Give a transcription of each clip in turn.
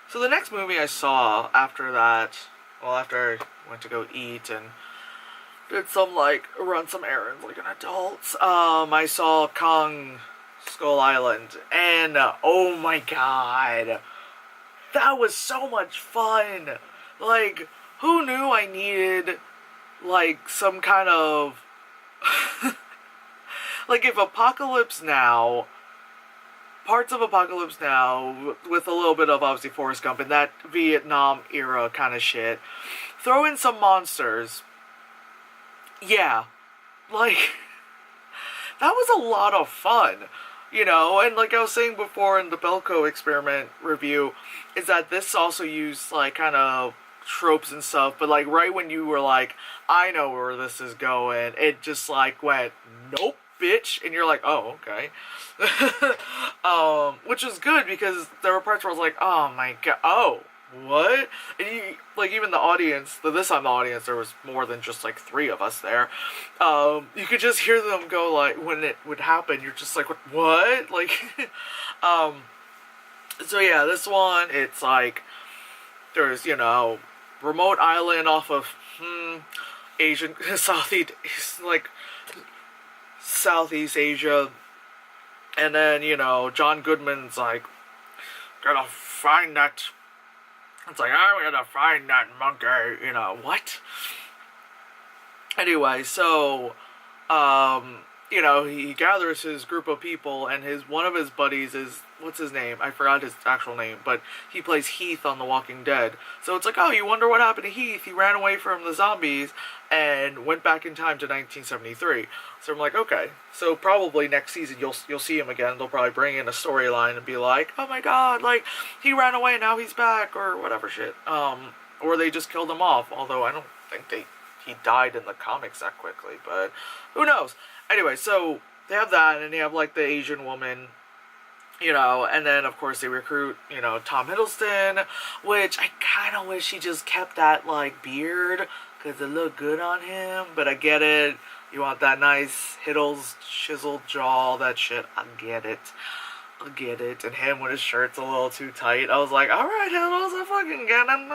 So the next movie I saw after that, well, after I went to go eat and did some, like, run some errands like an adult, I saw Kong Skull Island, and oh my god, that was so much fun. Like, who knew I needed, like, some kind of like, if Apocalypse Now, parts of Apocalypse Now, with a little bit of, obviously, Forrest Gump and that Vietnam era kind of shit, throw in some monsters, yeah, like, that was a lot of fun, you know. And like I was saying before in the Belko experiment review, is that this also used, like, kind of tropes and stuff, but, like, right when you were like, I know where this is going, it just, like, went, nope, bitch, and you're like, oh, okay. Which is good, because there were parts where I was like, oh my god, oh, what? And you, like, even the audience, this time the audience, there was more than just, like, 3 of us there, you could just hear them go, like, when it would happen, you're just like, what? Like, so yeah, this one, it's like, there's, you know, remote island off of, Asian, Southeast Asia, and then, you know, John Goodman's like, gotta find that, it's like, I'm gonna find that monkey, you know, what? Anyway, so, you know, he gathers his group of people, and one of his buddies is, what's his name? I forgot his actual name, but he plays Heath on The Walking Dead. So it's like, oh, you wonder what happened to Heath? He ran away from the zombies and went back in time to 1973. So I'm like, okay, so probably next season you'll see him again. They'll probably bring in a storyline and be like, oh my god, like, he ran away and now he's back, or whatever shit. Or they just killed him off, although I don't think he died in the comics that quickly, but who knows? Anyway, so they have that, and they have, like, the Asian woman, you know, and then, of course, they recruit, you know, Tom Hiddleston, which I kind of wish he just kept that, like, beard, because it looked good on him, but I get it. You want that nice chiseled jaw, all that shit. I get it. And him with his shirt's a little too tight. I was like, alright, Hiddleston, I fucking get him.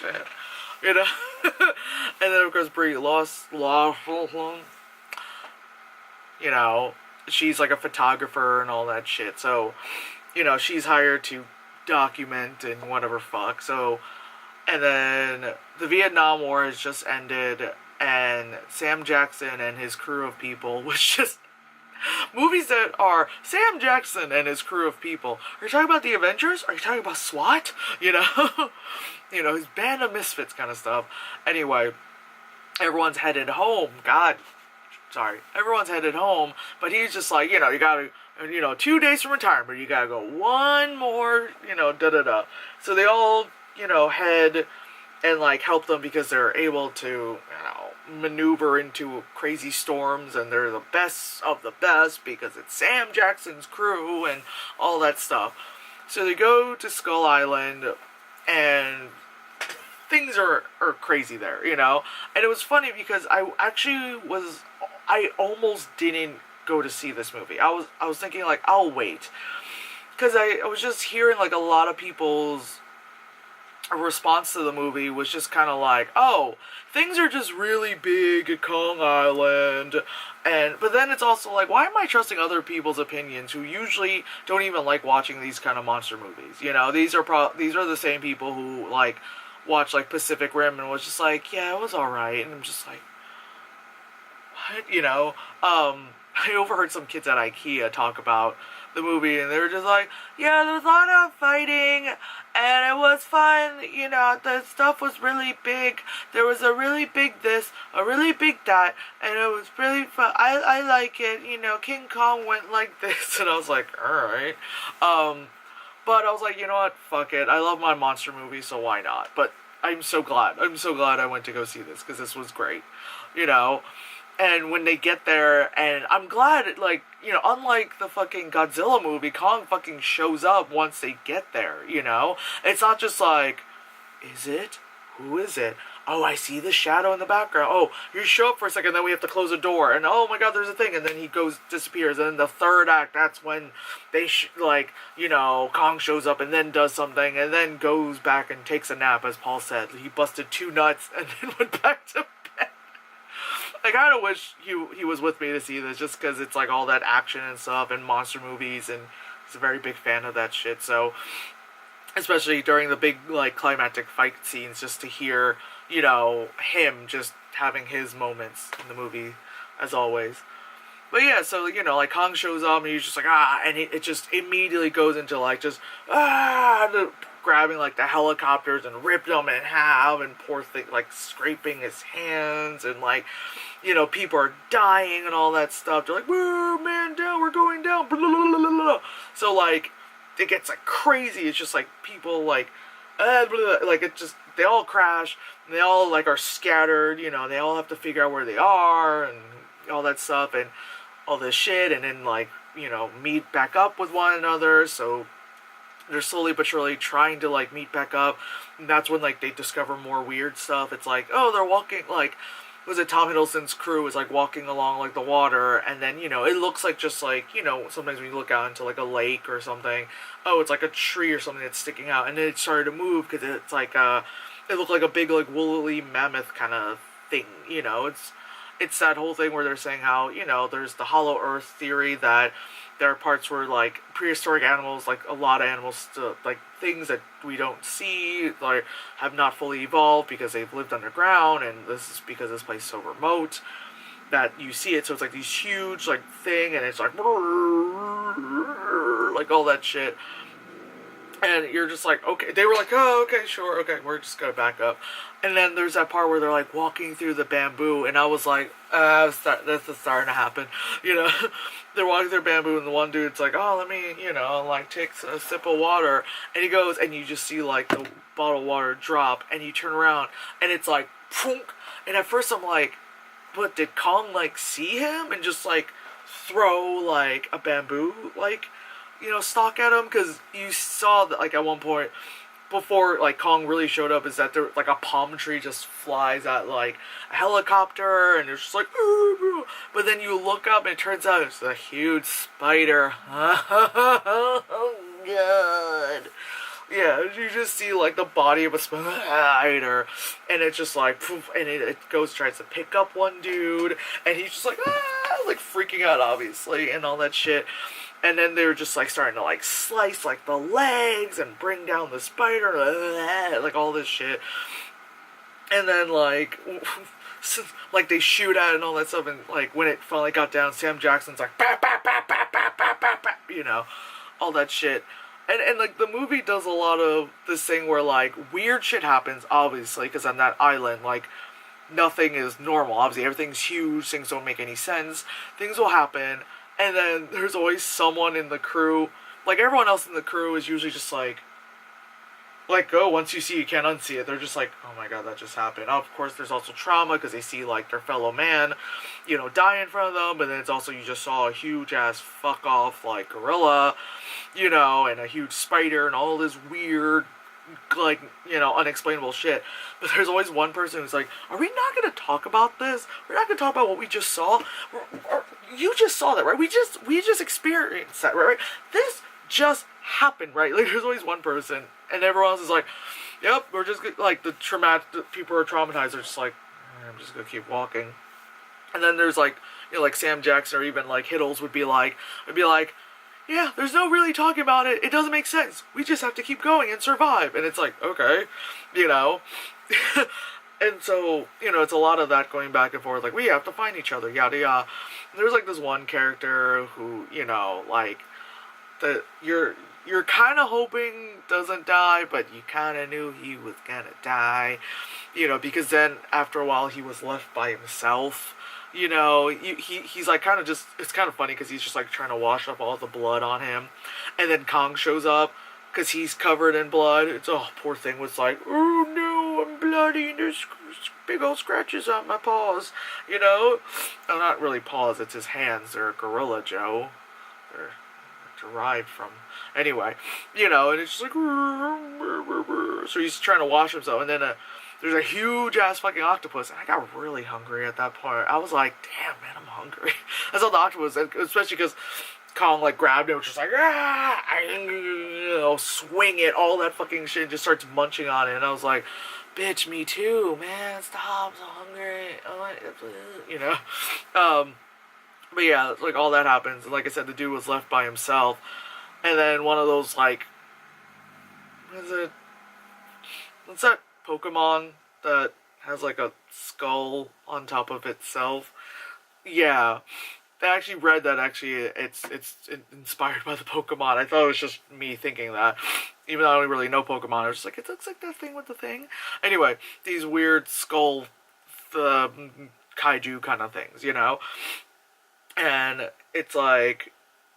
Shit. You know? And then, of course, Brie Larson, you know, she's like a photographer and all that shit. So, you know, she's hired to document and whatever fuck. So, and then the Vietnam War has just ended, and Sam Jackson and his crew of people, which just, movies that are Sam Jackson and his crew of people. Are you talking about the Avengers? Are you talking about SWAT? You know? You know, his band of misfits kind of stuff. Anyway, everyone's headed home. Everyone's headed home, but he's just like, you know, you gotta, you know, 2 days from retirement, you gotta go one more, you know, da-da-da. So they all, you know, head and, like, help them, because they're able to, you know, maneuver into crazy storms, and they're the best of the best, because it's Sam Jackson's crew and all that stuff. So they go to Skull Island, and things are crazy there, you know? And it was funny, because I almost didn't go to see this movie. I was thinking, like, I'll wait. Because I was just hearing, like, a lot of people's response to the movie was just kind of like, oh, things are just really big at Kong Island. But then it's also like, why am I trusting other people's opinions who usually don't even like watching these kind of monster movies? You know, these are the same people who, like, watch, like, Pacific Rim and was just like, yeah, it was alright. And I'm just like, what? You know, I overheard some kids at IKEA talk about the movie, and they were just like, yeah, there's a lot of fighting, and it was fun, you know, the stuff was really big, there was a really big this, a really big that, and it was really fun, I like it, you know, King Kong went like this, and I was like, alright, but I was like, you know what, fuck it, I love my monster movies, so why not? But I'm so glad I went to go see this, because this was great, you know. And when they get there, and I'm glad, like, you know, unlike the fucking Godzilla movie, Kong fucking shows up once they get there, you know? It's not just like, is it? Who is it? oh, I see the shadow in the background. Oh, you show up for a second, then we have to close a door, and oh my god, there's a thing, and then he disappears. And then the third act, that's when they Kong shows up and then does something, and then goes back and takes a nap, as Paul said. He busted 2 nuts and then went back to bed. I kind of wish he was with me to see this, just because it's like all that action and stuff and monster movies, and he's a very big fan of that shit. So, especially during the big like climactic fight scenes, just to hear him just having his moments in the movie, as always. But yeah, so like Kong shows up and he's just like and it just immediately goes into like just grabbing like the helicopters and ripped them in half, and poor thing like scraping his hands, and like people are dying and all that stuff. They're like, "Whoa, man, down, we're going down." Blah, blah, blah, blah. So like it gets like crazy. It's just like people like blah, blah, like it just, they all crash, and they all like are scattered. They all have to figure out where they are and all that stuff and all this shit, and then like meet back up with one another. So they're slowly but surely trying to like meet back up, and that's when like they discover more weird stuff. It's like, oh, they're walking like, was it Tom Hiddleston's crew is like walking along like the water, and then it looks like just like sometimes when you look out into like a lake or something, oh, it's like a tree or something that's sticking out, and then it started to move because it's like it looked like a big like woolly mammoth kind of thing. It's that whole thing where they're saying how there's the Hollow Earth theory, that there are parts where like prehistoric animals, like a lot of animals, like things that we don't see, like have not fully evolved because they've lived underground, and this is because this place is so remote that you see it. So it's like these huge like thing, and it's like all that shit. And you're just like, okay. They were like, oh, okay, sure, okay, we're just gonna back up. And then there's that part where they're like walking through the bamboo, and I was like, this is starting to happen. They're walking through bamboo, and the one dude's like, oh, let me, like take a sip of water. And he goes, and you just see like the bottle of water drop, and you turn around, and it's like, phoonk. And at first I'm like, but did Kong like see him and just like throw like a bamboo like stalk at him? Because you saw that like at one point before like Kong really showed up, is that there like a palm tree just flies at like a helicopter, and it's just like ooh, but then you look up and it turns out it's a huge spider. Oh god. Yeah, you just see like the body of a spider, and it's just like poof, and it goes, tries to pick up one dude, and he's just like like freaking out obviously and all that shit. And then they're just like starting to like slice like the legs and bring down the spider, like all this shit. And then like like they shoot at it and all that stuff, and like when it finally got down, Sam Jackson's like bah, bah, bah, bah, bah, bah, bah, bah, all that shit. And like the movie does a lot of this thing where like weird shit happens, obviously, because on that island like nothing is normal. Obviously everything's huge, things don't make any sense, things will happen. And then there's always someone in the crew, like everyone else in the crew is usually just like, let go, once you see, you can't unsee it. They're just like, oh my god, that just happened. Of course, there's also trauma because they see like their fellow man, die in front of them. But then it's also, you just saw a huge ass fuck off like gorilla, and a huge spider and all this weird, like, unexplainable shit. But there's always one person who's like, are we not going to talk about this? We're not going to talk about what we just saw? You just saw that, right? We just experienced that, right? This just happened, right? Like, there's always one person, and everyone else is like, yep, we're just, like, the people who are traumatized are just like, I'm just going to keep walking. And then there's, like, like Sam Jackson or even, like, Hiddles would be like, yeah, there's no really talking about it. It doesn't make sense. We just have to keep going and survive. And it's like, okay, And so, it's a lot of that going back and forth. Like, we have to find each other, yada yada. And there's, like, this one character who, like, you're kind of hoping doesn't die, but you kind of knew he was gonna die. Because then, after a while, he was left by himself. He's like kind of just, it's kind of funny because he's just like trying to wash up all the blood on him, and then Kong shows up because he's covered in blood. It's, oh, poor thing was like, oh no, I'm bloody, and there's big old scratches on my paws, Oh, not really paws, it's his hands. They're Gorilla Joe. They're derived from, anyway, and it's just like, so he's trying to wash himself, and then there's a huge ass fucking octopus, and I got really hungry at that point. I was like, damn, man, I'm hungry. I saw the octopus, especially because Kong like grabbed it, and was just like, swing it, all that fucking shit, and just starts munching on it, and I was like, bitch, me too, man, stop, I'm so hungry, you know. But yeah, like all that happens, and like I said, the dude was left by himself, and then one of those like, what's that Pokemon that has like a skull on top of itself? Yeah, I actually read that it's inspired by the Pokemon. I thought it was just me thinking that, even though I don't really know Pokemon. I was just like, it looks like that thing with the thing. Anyway, these weird skull, kaiju kind of things, you know, and it's like,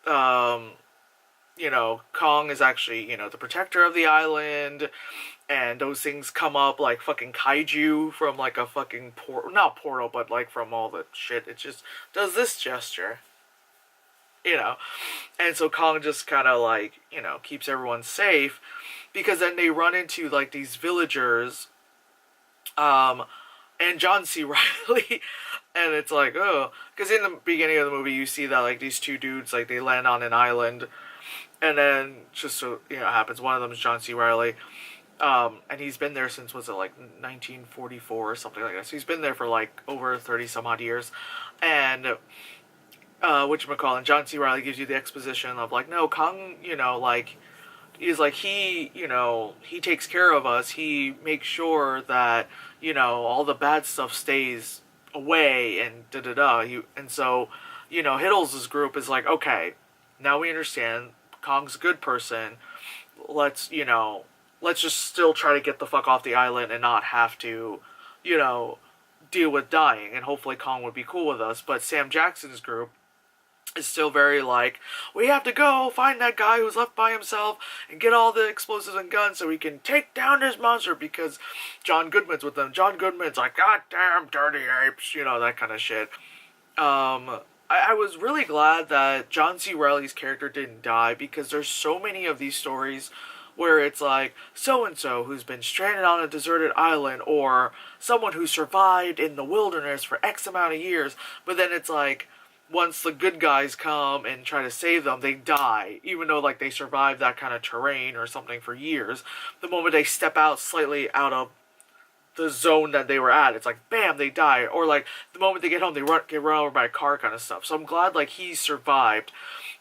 you know, Kong is actually, you know, the protector of the island, and those things come up like fucking kaiju from like a fucking not portal, but like from all the shit. It just does this gesture, you know, and so Kong just kind of like, you know, keeps everyone safe, because then they run into like these villagers, and John C. Reilly, and it's like, oh, because in the beginning of the movie you see that like these two dudes, like they land on an island, and then just so you know it happens, one of them is John C. Reilly, and he's been there since, was it like 1944 or something like that, so he's been there for like over 30 some odd years, and whatchamacallit, John C. Reilly gives you the exposition of like, no, Kong, you know, like, he's like, he, you know, he takes care of us, he makes sure that, you know, all the bad stuff stays away, and da-da-da, and so, you know, Hiddles' group is like, okay, now we understand, Kong's a good person, let's, you know, let's just still try to get the fuck off the island and not have to, you know, deal with dying, and hopefully Kong would be cool with us. But Sam Jackson's group is still very like, we have to go find that guy who's left by himself and get all the explosives and guns so we can take down this monster, because John Goodman's with them. John Goodman's like, goddamn dirty apes, you know, that kind of shit. I was really glad that John C. Reilly's character didn't die, because there's so many of these stories where it's like, so-and-so who's been stranded on a deserted island, or someone who survived in the wilderness for X amount of years, but then it's like, once the good guys come and try to save them, they die, even though like they survived that kind of terrain or something for years. The moment they step out slightly out of the zone that they were at, it's like, bam, they die. Or like the moment they get home, they get run over by a car kind of stuff. So I'm glad like he survived.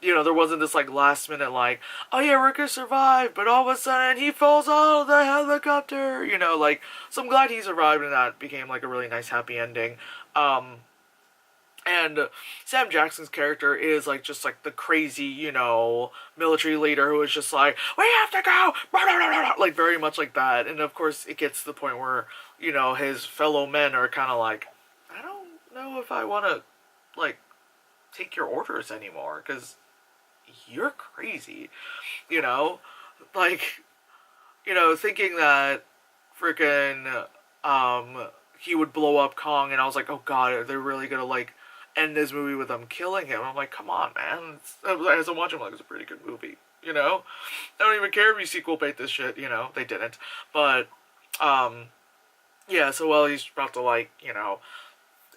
You know, there wasn't this like last minute like, oh yeah, we're gonna survive, but all of a sudden he falls out of the helicopter, you know, like, so I'm glad he survived, and that became like a really nice happy ending. And Sam Jackson's character is like just like the crazy, you know, military leader who is just like, we have to go, like very much like that. And of course it gets to the point where, you know, his fellow men are kind of like, I don't know if I want to like take your orders anymore, because you're crazy, you know, like, you know, thinking that freaking he would blow up Kong, and I was like, oh god, are they really gonna like end this movie with them killing him? I'm like, come on, man. As I'm watching, I'm like, it's a pretty good movie, you know? I don't even care if you sequel bait this shit, you know? They didn't. But, yeah, so while he's about to, like, you know,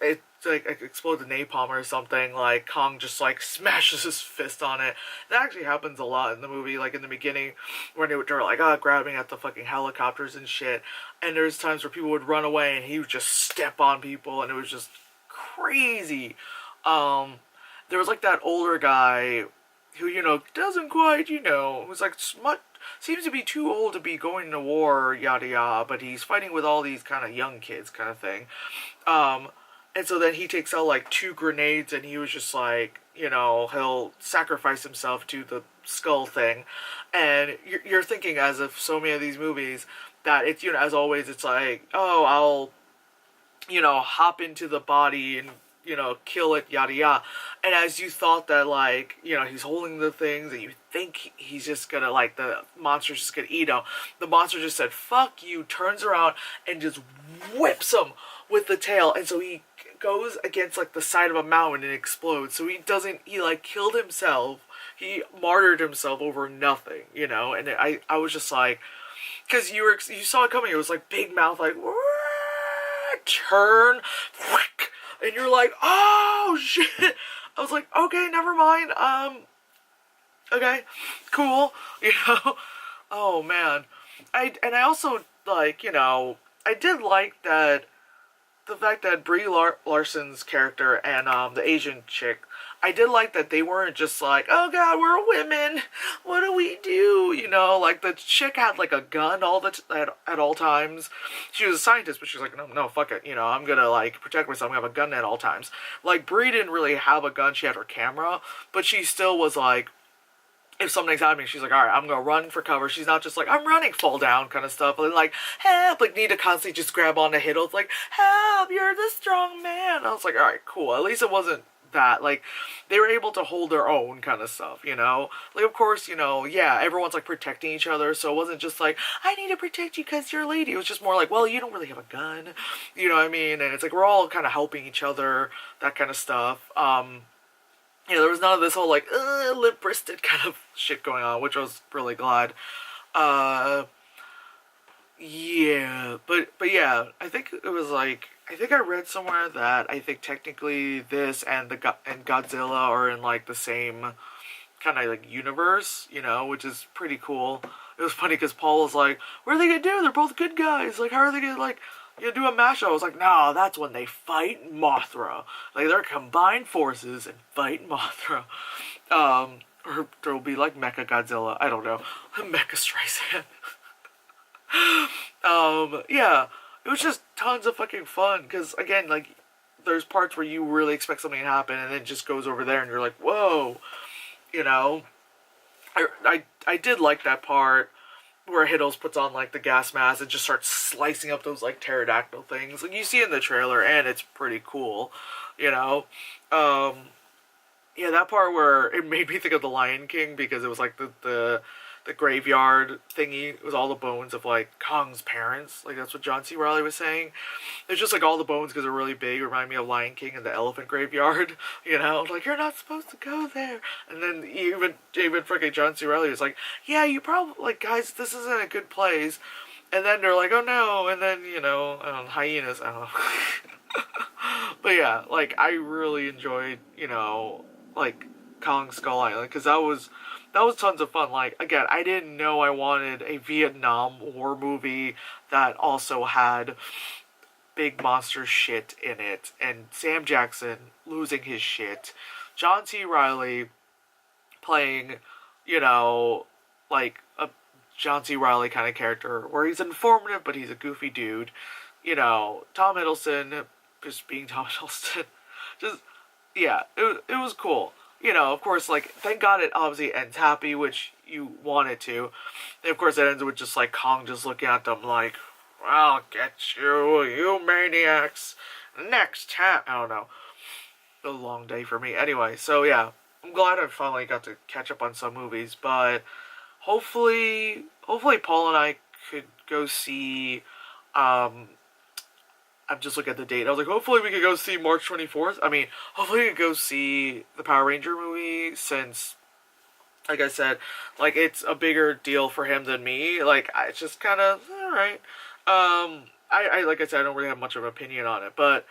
it like explode the napalm or something, like Kong just like smashes his fist on it. That actually happens a lot in the movie, like in the beginning when they were like grabbing at the fucking helicopters and shit, and there's times where people would run away and he would just step on people, and it was just crazy. There was like that older guy who, you know, doesn't quite, you know, who's like seems to be too old to be going to war, yada yada, but he's fighting with all these kind of young kids kind of thing. And so then he takes out like 2 grenades, and he was just like, you know, he'll sacrifice himself to the skull thing. And you're thinking, as of so many of these movies, that it's, you know, as always, it's like, oh, I'll, you know, hop into the body and, you know, kill it, yada yada. And as you thought that, like, you know, he's holding the things, and you think he's just gonna, like, the monster's just gonna eat him, the monster just said, fuck you, turns around, and just whips him with the tail. And so he goes against, like, the side of a mountain and explodes. So he, like, killed himself. He martyred himself over nothing, you know? And I was just like, because you saw it coming, it was, like, big mouth, like, turn, whack, and you're like, oh shit. I was like, okay, never mind. Okay, cool. You know, oh man. I also like, I did like that the fact that Brie Larson's character and the Asian chick, I did like that they weren't just like, oh god, we're women, what do we do? Like the chick had like a gun at all times. She was a scientist, but she's like, no, fuck it, I'm gonna like protect myself. I'm gonna have a gun at all times. Like Brie didn't really have a gun. She had her camera, but she still was like, if something's happening, she's like, all right, I'm gonna run for cover. She's not just like, I'm running, fall down kind of stuff. Like, help, like need to constantly just grab onto Hiddles, like, help, you're the strong man. I was like, all right, cool. At least it wasn't that. Like, they were able to hold their own kind of stuff, Like, of course, yeah, everyone's like protecting each other, so it wasn't just like, I need to protect you because you're a lady. It was just more like, well, you don't really have a gun, you know what I mean? And it's like, we're all kind of helping each other, that kind of stuff. There was none of this whole like limp-wristed kind of shit going on, which I was really glad. Yeah, but yeah, I think it was like, I think I read somewhere that I think technically this and and Godzilla are in like the same kind of like universe, which is pretty cool. It was funny because Paul was like, "What are they gonna do? They're both good guys. Like, how are they gonna like?" Do a mashup. I was like, no, that's when they fight Mothra. Like, they're combined forces and fight Mothra. Or there'll be like Mecha Godzilla. I don't know. Mecha Streisand. Yeah. It was just tons of fucking fun. Because, again, like, there's parts where you really expect something to happen and it just goes over there and you're like, whoa. I did like that part where Hiddles puts on like the gas mask and just starts slicing up those like pterodactyl things. Like you see in the trailer, and it's pretty cool, Yeah, that part where it made me think of the Lion King because it was like the graveyard thingy. It was all the bones of like Kong's parents. Like that's what John C. Reilly was saying. It's just like all the bones because they're really big. Remind me of Lion King and the elephant graveyard. Like you're not supposed to go there. And then even freaking John C. Reilly was like, yeah, you probably like guys, this isn't a good place. And then they're like, oh no. And then hyenas. I don't know. But yeah, like I really enjoyed like Kong Skull Island because that was tons of fun. Like, again, I didn't know I wanted a Vietnam War movie that also had big monster shit in it. And Sam Jackson losing his shit. John C. Reilly playing, like a John C. Reilly kind of character where he's informative, but he's a goofy dude. Tom Hiddleston just being Tom Hiddleston. Just, yeah, it was cool. Of course, like, thank God it obviously ends happy, which you want it to. And of course, it ends with just, like, Kong just looking at them like, I'll get you, you maniacs. Next time. I don't know. A long day for me. Anyway, so yeah, I'm glad I finally got to catch up on some movies, but hopefully Paul and I could go see, I'm just looking at the date. I was like, hopefully we could go see March 24th. I mean, hopefully we could go see the Power Ranger movie since, like I said, like, it's a bigger deal for him than me. Like, it's just kind of, alright. I like I said, I don't really have much of an opinion on it, but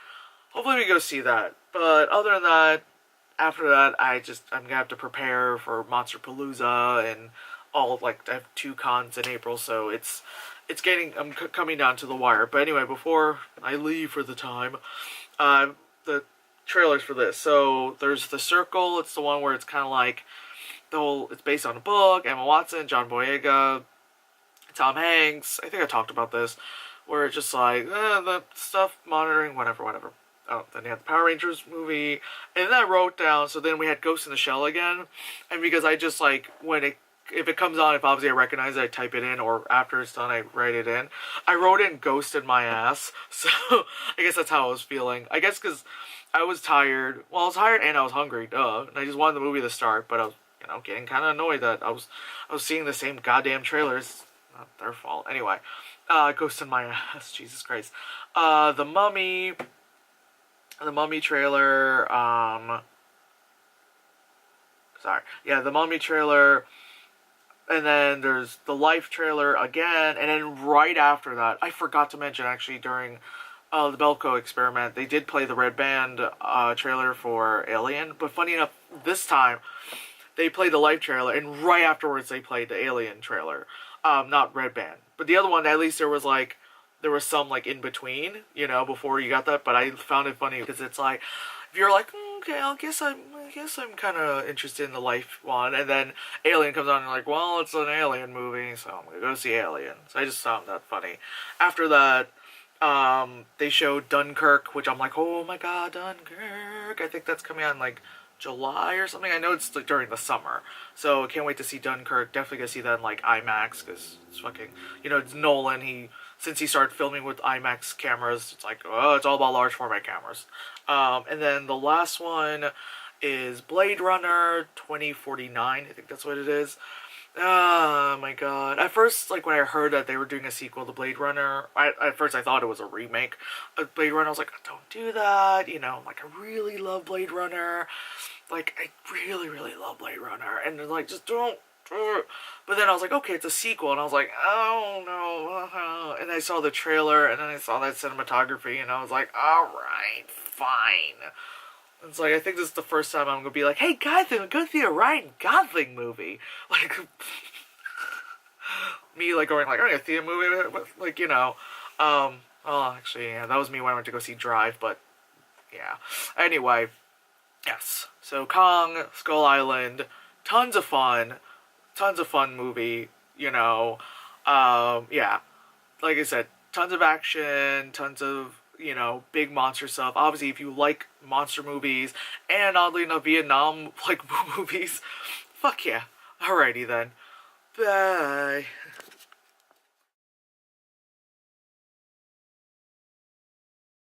hopefully we go see that. But other than that, after that, I'm gonna have to prepare for Monsterpalooza and all, like, I have 2 cons in April, so it's I'm coming down to the wire. But anyway, before I leave for the time, the trailers for this. So there's The Circle. It's the one where it's kind of like it's based on a book. Emma Watson, John Boyega, Tom Hanks. I think I talked about this, where it's just like the stuff monitoring, whatever. Oh, then you had the Power Rangers movie, and then I wrote down. So then we had Ghost in the Shell again, and because I just like if it comes on, if obviously I recognize it, I type it in, or after it's done, I write it in. I wrote in Ghost in my ass, so I guess that's how I was feeling. I guess because I was tired. Well, I was tired and I was hungry, duh. And I just wanted the movie to start, but I was, getting kind of annoyed that I was seeing the same goddamn trailers. Not their fault. Anyway, Ghost in my ass, Jesus Christ. The Mummy trailer, the Mummy trailer. And then there's the Life trailer again, and then right after that, I forgot to mention actually during the Belko Experiment, they did play the Red Band trailer for Alien, but funny enough, this time they played the live trailer, and right afterwards they played the Alien trailer. Not Red Band, but the other one, at least there was some like in between, before you got that. But I found it funny because it's like, if you're like, okay, I guess I'm kind of interested in the life one, and then Alien comes on, and you're like, well, it's an Alien movie, so I'm gonna go see Alien. So I just found that funny. After that, they showed Dunkirk, which I'm like, oh my god, Dunkirk. I think that's coming out in like July or something. I know it's like during the summer, so I can't wait to see Dunkirk. Definitely gonna see that in like IMAX because it's fucking, it's Nolan. Since he started filming with IMAX cameras, it's like, oh, it's all about large format cameras. And then the last one is Blade Runner 2049. I think that's what it is. Oh my god. At first, like, when I heard that they were doing a sequel to Blade Runner, at first I thought it was a remake of Blade Runner. I was like, don't do that. Like, I really love Blade Runner. Like, I really, really love Blade Runner. And they're like, just don't. But then I was like, okay, it's a sequel. And I was like, oh no. And I saw the trailer, and then I saw that cinematography, and I was like, alright, fine. It's like, I think this is the first time I'm gonna be like, hey, Gotham, go see a Ryan Gosling movie. Like, me, like, going, like, I'm gonna see a movie, like, well, actually, yeah, that was me when I went to go see Drive, but, yeah. Anyway, yes. So, Kong, Skull Island, tons of fun movie, yeah. Like I said, tons of action, tons of, big monster stuff. Obviously, if you like monster movies, and oddly enough, Vietnam, like, movies, fuck yeah. Alrighty then. Bye.